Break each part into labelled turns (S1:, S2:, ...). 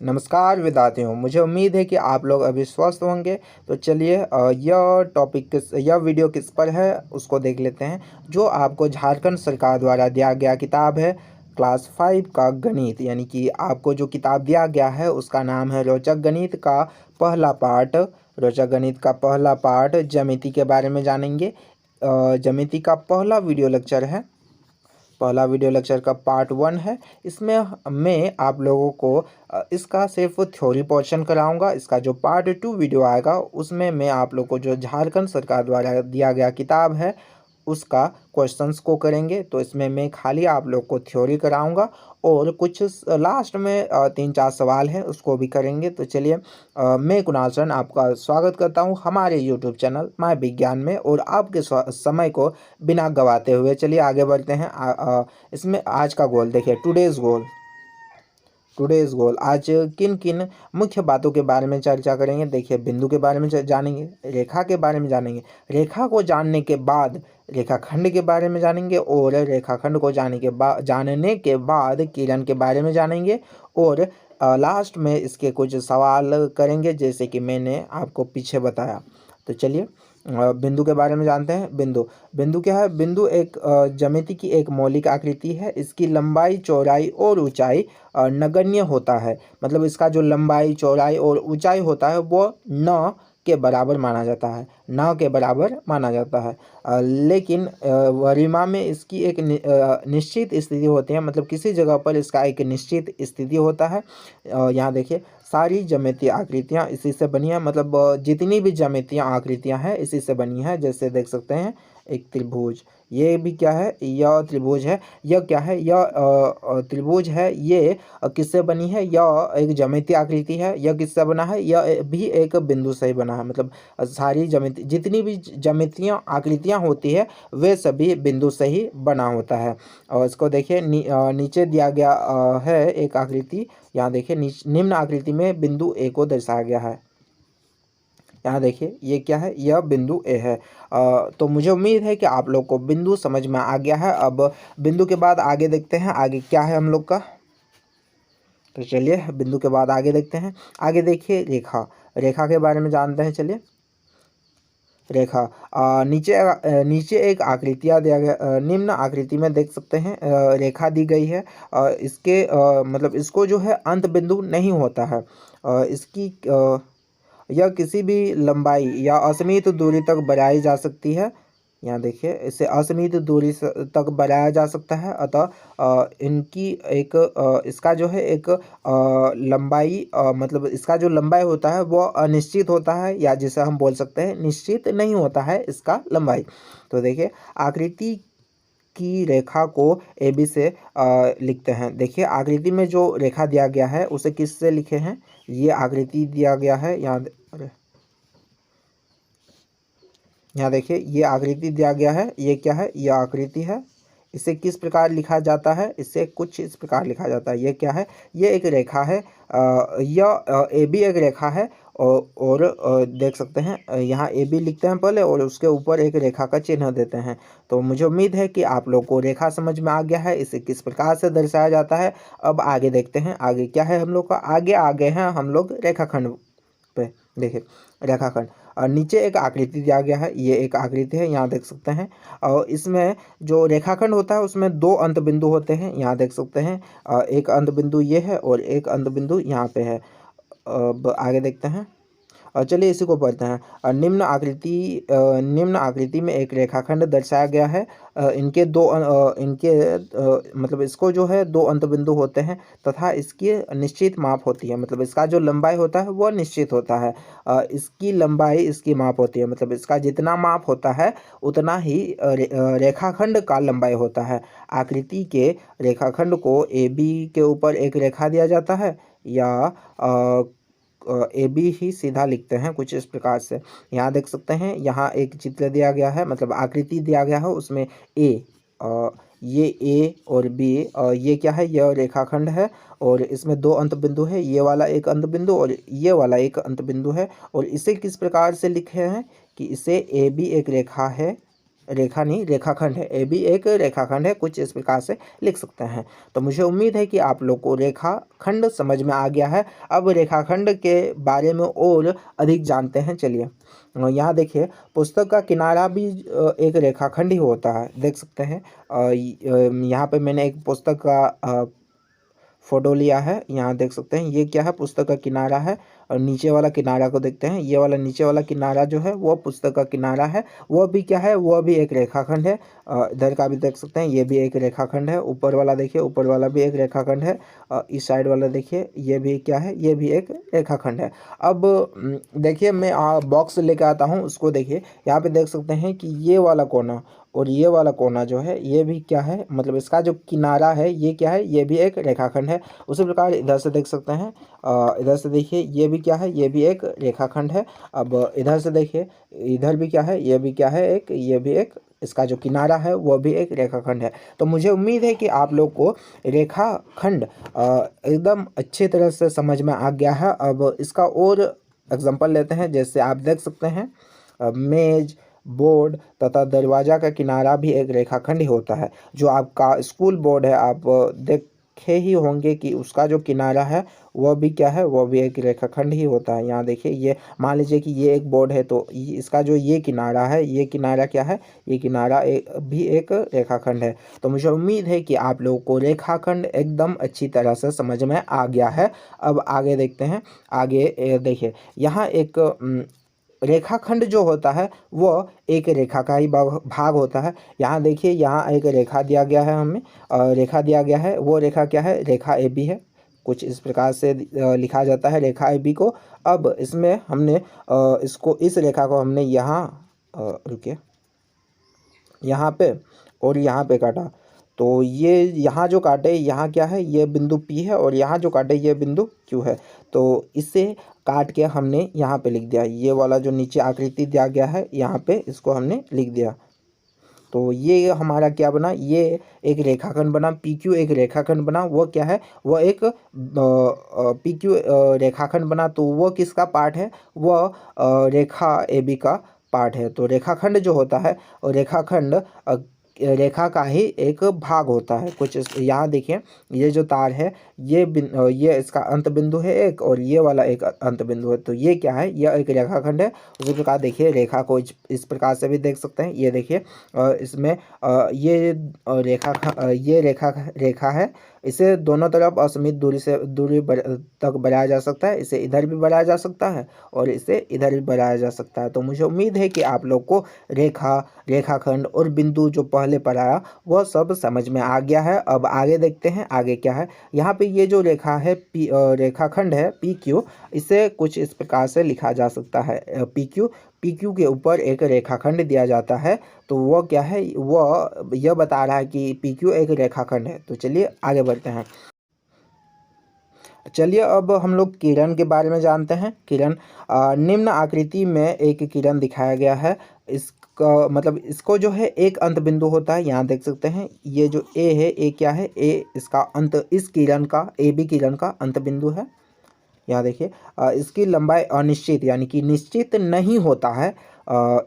S1: नमस्कार विद्यार्थियों, मुझे उम्मीद है कि आप लोग अभी स्वस्थ होंगे। तो चलिए यह वीडियो किस पर है उसको देख लेते हैं। जो आपको झारखंड सरकार द्वारा दिया गया किताब है क्लास 5 का गणित, यानी कि आपको जो किताब दिया गया है उसका नाम है रोचक गणित का पहला पार्ट। रोचक गणित का पहला पार्ट ज्यामिति के बारे में जानेंगे। ज्यामिति का पहला वीडियो लेक्चर है, पहला वीडियो लेक्चर का पार्ट 1 है। इसमें मैं आप लोगों को इसका सिर्फ थ्योरी पोर्शन कराऊंगा। इसका जो पार्ट 2 वीडियो आएगा उसमें मैं आप लोग को जो झारखंड सरकार द्वारा दिया गया किताब है उसका क्वेश्चंस को करेंगे। तो इसमें मैं खाली आप लोग को थ्योरी कराऊंगा और कुछ लास्ट में 3-4 सवाल हैं उसको भी करेंगे। तो चलिए मैं कुणाल सर आपका स्वागत करता हूं हमारे यूट्यूब चैनल माय विज्ञान में, और आपके समय को बिना गवाते हुए चलिए आगे बढ़ते हैं। इसमें आज का गोल देखिए, टुडेज गोल आज किन किन मुख्य बातों के बारे में चर्चा करेंगे। देखिए, बिंदु के बारे में जानेंगे, रेखा के बारे में जानेंगे, रेखा को जानने के बाद रेखाखंड के बारे में जानेंगे, और रेखाखंड को जानने के बाद किरण के बारे में जानेंगे, और लास्ट में इसके कुछ सवाल करेंगे जैसे कि मैंने आपको पीछे बताया। तो चलिए बिंदु के बारे में जानते हैं। बिंदु क्या है? बिंदु एक ज्यामिति की एक मौलिक आकृति है। इसकी लंबाई, चौड़ाई और ऊंचाई नगण्य होता है। मतलब इसका जो लंबाई, चौड़ाई और ऊंचाई होता है वो न के बराबर माना जाता है, न के बराबर माना जाता है। लेकिन गरिमा में इसकी एक निश्चित स्थिति होती है। मतलब किसी जगह पर इसका एक निश्चित स्थिति होता है। यहाँ देखिए, सारी ज्यामितीय आकृतियाँ इसी से बनी है। मतलब जितनी भी ज्यामितीय आकृतियाँ हैं इसी से बनी है। जैसे देख सकते हैं एक त्रिभुज, ये भी क्या है? यह त्रिभुज है। यह क्या है? यह त्रिभुज है। ये किससे बनी है? यह एक ज्यामितीय आकृति है। यह किससे बना है? यह भी एक बिंदु से ही बना है। मतलब सारी जितनी भी ज्यामितीय आकृतियाँ होती है वे सभी बिंदु से ही बना होता है। और इसको देखिए नीचे दिया गया है एक आकृति। यहाँ देखिए निम्न आकृति में बिंदु ए को दर्शाया गया है। यहाँ देखिए ये क्या है? यह बिंदु ए है। तो मुझे उम्मीद है कि आप लोग को बिंदु समझ में आ गया है। अब बिंदु के बाद आगे देखते हैं आगे क्या है हम लोग का। तो चलिए बिंदु के बाद आगे देखते हैं। आगे देखिए रेखा के बारे में जानते हैं। चलिए रेखा, नीचे एक आकृतियाँ दिया गया। निम्न आकृति में देख सकते हैं रेखा दी गई है। इसके मतलब इसको जो है अंत बिंदु नहीं होता है। इसकी यह किसी भी लंबाई या असीमित दूरी तक बढ़ाई जा सकती है। यहाँ देखिए इसे असीमित दूरी तक बढ़ाया जा सकता है। अतः इनकी एक इसका जो है एक लंबाई मतलब इसका जो लंबाई होता है वो अनिश्चित होता है, या जिसे हम बोल सकते हैं निश्चित नहीं होता है इसका लंबाई। तो देखिए आकृति की रेखा को ए बी से लिखते हैं। देखिए आकृति में जो रेखा दिया गया है उसे किस से लिखे हैं? ये आकृति दिया गया है। यहाँ देखिए ये आकृति दिया गया है। ये क्या है? यह आकृति है। इसे किस प्रकार लिखा जाता है? इसे कुछ इस प्रकार लिखा जाता है। ये क्या है? ये एक रेखा है। यह ए बी एक रेखा है। और देख सकते हैं यहाँ ए बी लिखते हैं पहले और उसके ऊपर एक रेखा का चिन्ह देते हैं। तो मुझे उम्मीद है कि आप लोग को रेखा समझ में आ गया है, इसे किस प्रकार से दर्शाया जाता है। अब आगे देखते हैं आगे क्या है हम लोग का। आगे हैं हम लोग रेखाखंड पे। देखिए रेखाखंड, और नीचे एक आकृति दिया गया है। ये एक आकृति है, यहाँ देख सकते हैं। और इसमें जो रेखाखंड होता है उसमें 2 अंत बिंदु होते हैं। यहाँ देख सकते हैं एक अंत बिंदु ये है और एक अंत बिंदु यहाँ पे है। अब आगे देखते हैं और चलिए इसी को पढ़ते हैं। निम्न आकृति में एक रेखाखंड दर्शाया गया है। मतलब इसको जो है 2 अंत बिंदु होते हैं तथा इसकी निश्चित माप होती है। मतलब इसका जो लंबाई होता है वह निश्चित होता है। इसकी लंबाई इसकी माप होती है। मतलब इसका जितना माप होता है उतना ही रेखाखंड का लंबाई होता है। आकृति के रेखाखंड को ए बी के ऊपर एक रेखा दिया जाता है, या ए बी ही सीधा लिखते हैं कुछ इस प्रकार से। यहाँ देख सकते हैं यहाँ एक चित्र दिया गया है, मतलब आकृति दिया गया है। उसमें ये ए और बी, ये क्या है? यह रेखाखंड है और इसमें 2 अंत बिंदु है। ये वाला एक अंत बिंदु और ये वाला एक अंत बिंदु है। और इसे किस प्रकार से लिखे हैं कि इसे ए बी एक रेखा है, रेखा नहीं, रेखाखंड है। ए भी एक रेखाखंड है, कुछ इस प्रकार से लिख सकते हैं। तो मुझे उम्मीद है कि आप लोग को रेखाखंड समझ में आ गया है। अब रेखाखंड के बारे में और अधिक जानते हैं। चलिए यहाँ देखिए, पुस्तक का किनारा भी एक रेखाखंड ही होता है, देख सकते हैं। यहाँ पे मैंने एक पुस्तक का फोटो लिया है, यहाँ देख सकते हैं। ये क्या है, पुस्तक का किनारा है। और नीचे वाला किनारा को देखते हैं, ये वाला नीचे वाला किनारा जो है वो पुस्तक का किनारा है। वह भी क्या है, वह भी एक रेखाखंड है। इधर का भी देख सकते हैं, ये भी एक रेखाखंड है। ऊपर वाला देखिए, ऊपर वाला भी एक रेखाखंड है। इस साइड वाला देखिए, ये भी क्या है, ये भी एक रेखाखंड है। अब देखिए, मैं बॉक्स लेकर आता हूँ, उसको देखिए। यहाँ पे देख सकते हैं कि ये वाला कोना और ये वाला कोना जो है, ये भी क्या है, मतलब इसका जो किनारा है ये क्या है, ये भी एक रेखाखंड है। उसी प्रकार इधर से देख सकते हैं, इधर से देखिए, ये भी क्या है, ये भी एक रेखाखंड है। अब इधर से देखिए, इधर भी क्या है, ये भी क्या है, एक, ये भी एक, इसका जो किनारा है वह भी एक रेखाखंड है। तो मुझे उम्मीद है कि आप लोग को रेखाखंड एकदम अच्छी तरह से समझ में आ गया है। अब इसका और एग्जांपल लेते हैं। जैसे आप देख सकते हैं, मेज, बोर्ड तथा दरवाजा का किनारा भी एक रेखाखंड ही होता है। जो आपका स्कूल बोर्ड है, आप देखे ही होंगे कि उसका जो किनारा है वह भी क्या है, वह भी एक रेखाखंड ही होता है। यहाँ देखिए, ये मान लीजिए कि ये एक बोर्ड है, तो इसका जो ये किनारा है, ये किनारा क्या है, ये किनारा भी एक रेखाखंड है। तो मुझे उम्मीद है कि आप लोगों को रेखाखंड एकदम अच्छी तरह से समझ में आ गया है। अब आगे देखते हैं। आगे देखिए, यहाँ एक रेखाखंड जो होता है वह एक रेखा का ही भाग होता है। यहाँ देखिए, यहाँ एक रेखा दिया गया है हमें, रेखा दिया गया है। वो रेखा क्या है, रेखा ए बी है। कुछ इस प्रकार से लिखा जाता है रेखा ए बी को। अब इसमें हमने इस रेखा को हमने यहाँ रुकिए, यहाँ पे और यहाँ पे काटा। तो ये यहाँ जो काटे, यहाँ क्या है, ये बिंदु P है, और यहाँ जो काटे ये बिंदु Q है। तो इसे काट के हमने यहाँ पे लिख दिया। ये वाला जो नीचे आकृति दिया गया है, यहाँ पे इसको हमने लिख दिया। तो ये हमारा क्या बना, ये एक रेखाखंड बना। PQ एक रेखाखंड बना। वो क्या है, वह एक PQ रेखाखंड बना। तो वह किसका पार्ट है, वह रेखा AB का पार्ट है। तो रेखाखंड जो होता है, और रेखाखंड रेखा का ही एक भाग होता है। कुछ यहाँ देखिए, ये जो तार है, ये इसका अंत बिंदु है एक, और ये वाला एक अंत बिंदु है। तो ये क्या है, यह एक रेखाखंड है। उसी प्रकार देखिए, रेखा को इस प्रकार से भी देख सकते हैं। ये देखिए, इसमें ये रेखा है। इसे दोनों तरफ असीमित दूरी तक बढ़ाया जा सकता है। इसे इधर भी बढ़ाया जा सकता है और इसे इधर भी बढ़ाया जा सकता है। तो मुझे उम्मीद है कि आप लोग को रेखाखंड और बिंदु जो पहले पढ़ाया वह सब समझ में आ गया है। अब आगे देखते हैं, आगे क्या है। यहाँ पे ये जो रेखा है, रेखाखंड है PQ, इसे कुछ इस प्रकार से लिखा जा सकता है। PQ के ऊपर एक रेखाखंड दिया जाता है। तो वह क्या है, वह यह बता रहा है कि PQ एक रेखाखंड है। तो चलिए आगे बढ़ते हैं। चलिए अब हम लोग किरण के बारे में जानते हैं। किरण, निम्न आकृति में एक किरण दिखाया गया है। इसका मतलब, इसको जो है एक अंत बिंदु होता है। यहाँ देख सकते हैं, ये जो A है, A क्या है, A इसका अंत, इस किरण का, AB किरण का अंत बिंदु है। यहाँ देखिए, इसकी लंबाई अनिश्चित यानी कि निश्चित नहीं होता है।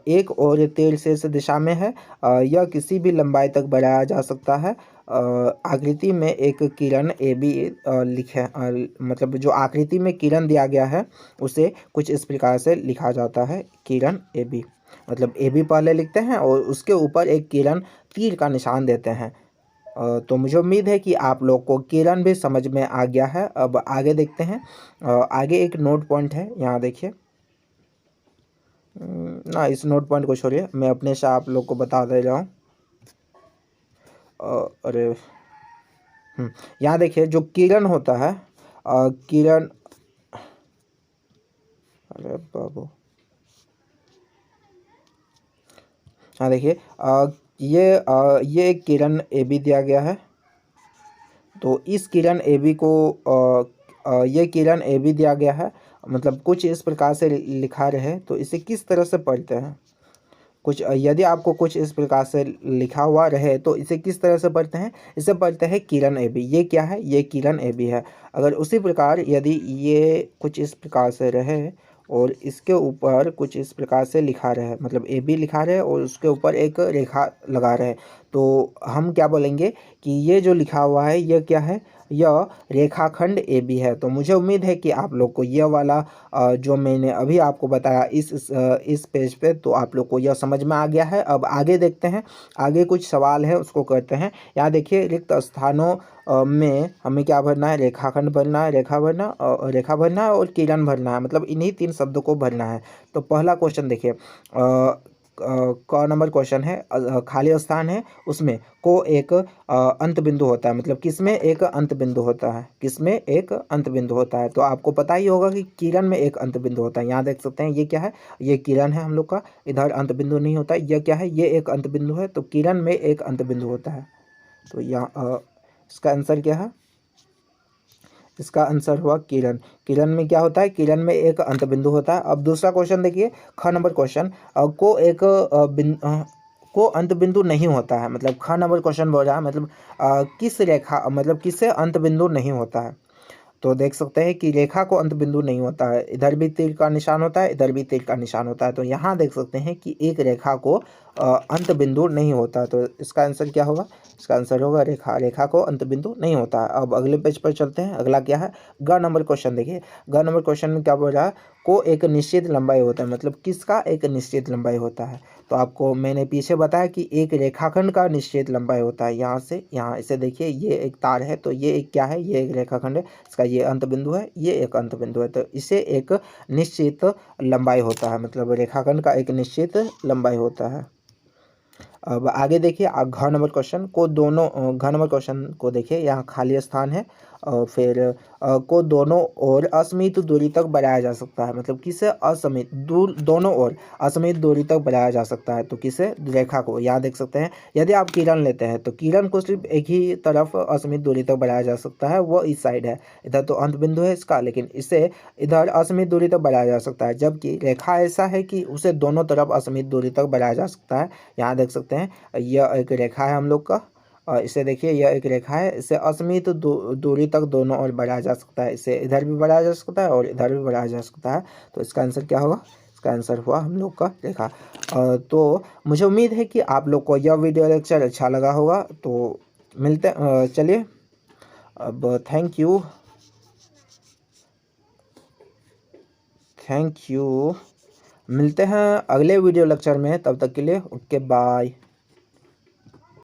S1: एक और तीर शीर्ष दिशा में है। यह किसी भी लंबाई तक बढ़ाया जा सकता है। आकृति में एक किरण AB लिखे, मतलब जो आकृति में किरण दिया गया है उसे कुछ इस प्रकार से लिखा जाता है, किरण AB। मतलब AB पहले लिखते हैं और उसके ऊपर एक किरण तीर का निशान देते हैं। तो मुझे उम्मीद है कि आप लोग को किरण भी समझ में आ गया है। अब आगे देखते हैं। आगे एक नोट पॉइंट है, यहाँ देखिए। ना, इस नोट पॉइंट को छोड़िए, मैं अपने से आप लोग को बता दे रहा हूँ। अरे यहाँ देखिए, जो किरण होता है, किरण, अरे बाबू, हाँ देखिए, ये एक किरण AB दिया गया है। तो इस किरण AB को ये किरण AB दिया गया है। मतलब कुछ इस प्रकार से लिखा रहे, तो इसे किस तरह से पढ़ते हैं, कुछ यदि आपको कुछ इस प्रकार से लिखा हुआ रहे तो इसे किस तरह से पढ़ते हैं, इसे पढ़ते हैं किरण AB। ये क्या है, ये किरण AB है। अगर उसी प्रकार यदि ये कुछ इस प्रकार से रहे और इसके ऊपर कुछ इस प्रकार से लिखा रहे, मतलब ए बी लिखा रहे और उसके ऊपर एक रेखा लगा रहे, तो हम क्या बोलेंगे कि ये जो लिखा हुआ है ये क्या है, यह रेखाखंड ए बी है। तो मुझे उम्मीद है कि आप लोग को यह वाला जो मैंने अभी आपको बताया इस पेज पे, तो आप लोग को यह समझ में आ गया है। अब आगे देखते हैं, आगे कुछ सवाल है उसको करते हैं। यहाँ देखिए रिक्त स्थानों में हमें क्या भरना है, रेखाखंड भरना है, रेखा भरना है और किरण भरना है, मतलब इन्हीं 3 शब्दों को भरना है। तो पहला क्वेश्चन देखिए, क नंबर क्वेश्चन है, खाली स्थान है उसमें को एक अंत बिंदु होता है, मतलब किसमें एक अंत बिंदु होता है, किसमें एक अंत बिंदु होता है। तो आपको पता ही होगा कि किरण में एक अंत बिंदु होता है। यहाँ देख सकते हैं ये क्या है, ये किरण है हम लोग का, इधर अंत बिंदु नहीं होता है। यह क्या है, ये एक अंत बिंदु है, तो किरण में एक अंत बिंदु होता है। तो यहाँ इसका आंसर क्या है, इसका आंसर हुआ किरण। किरण में क्या होता है, किरण में एक अंत बिंदु होता है। अब दूसरा क्वेश्चन देखिए, ख नंबर क्वेश्चन, को अंत बिंदु नहीं होता है, मतलब ख नंबर क्वेश्चन बोल रहा है, मतलब किस रेखा, मतलब किससे अंत बिंदु नहीं होता है। तो देख सकते हैं कि रेखा को अंत बिंदु नहीं होता है, इधर भी तीर का निशान होता है, इधर भी तीर का निशान होता है। तो यहाँ देख सकते हैं कि एक रेखा को अंत बिंदु नहीं होता। तो इसका आंसर क्या होगा, इसका आंसर होगा रेखा, रेखा को अंत बिंदु नहीं होता है। अब अगले पेज पर चलते हैं, अगला क्या है, ग नंबर क्वेश्चन देखिए। ग नंबर क्वेश्चन में क्या बोल रहा है, को एक निश्चित लंबाई होता है, मतलब किसका एक निश्चित लंबाई होता है। तो आपको मैंने पीछे बताया कि एक रेखाखंड का निश्चित लंबाई होता है, यहाँ से यहाँ, इसे देखिए ये एक तार है, तो ये एक क्या है, ये एक रेखाखंड है, इसका ये अंत बिंदु है, ये एक अंत बिंदु है, तो इसे एक निश्चित लंबाई होता है, मतलब रेखाखंड का एक निश्चित लंबाई होता है। अब आगे देखिए, घ नंबर क्वेश्चन को दोनों, घ नंबर क्वेश्चन को देखिए, यहाँ खाली स्थान है और फिर को दोनों ओर असीमित दूरी तक बढ़ाया जा सकता है, मतलब किसे असीमित दोनों ओर असीमित दूरी तक बढ़ाया जा सकता है। तो किसे, रेखा को। यहाँ देख सकते हैं, यदि आप किरण लेते हैं तो किरण को सिर्फ एक ही तरफ असीमित दूरी तक बढ़ाया जा सकता है, वो इस साइड है, इधर तो अंत बिंदु है इसका, लेकिन इसे इधर असीमित दूरी तक बढ़ाया जा सकता है, जबकि रेखा ऐसा है कि उसे दोनों तरफ असीमित दूरी तक बढ़ाया जा सकता है। यहाँ देख सकते हैं यह एक रेखा है हम लोग का, और इसे देखिए यह एक रेखा है, इसे असीमित दूरी तक दोनों ओर बढ़ाया जा सकता है, इसे इधर भी बढ़ाया जा सकता है और इधर भी बढ़ाया जा सकता है। तो इसका आंसर क्या होगा, इसका आंसर हुआ हम लोग का रेखा। तो मुझे उम्मीद है कि आप लोग को यह वीडियो लेक्चर अच्छा लगा होगा। तो मिलते चलिए, अब थैंक यू, मिलते हैं अगले वीडियो लेक्चर में, तब तक के लिए ओके बाय।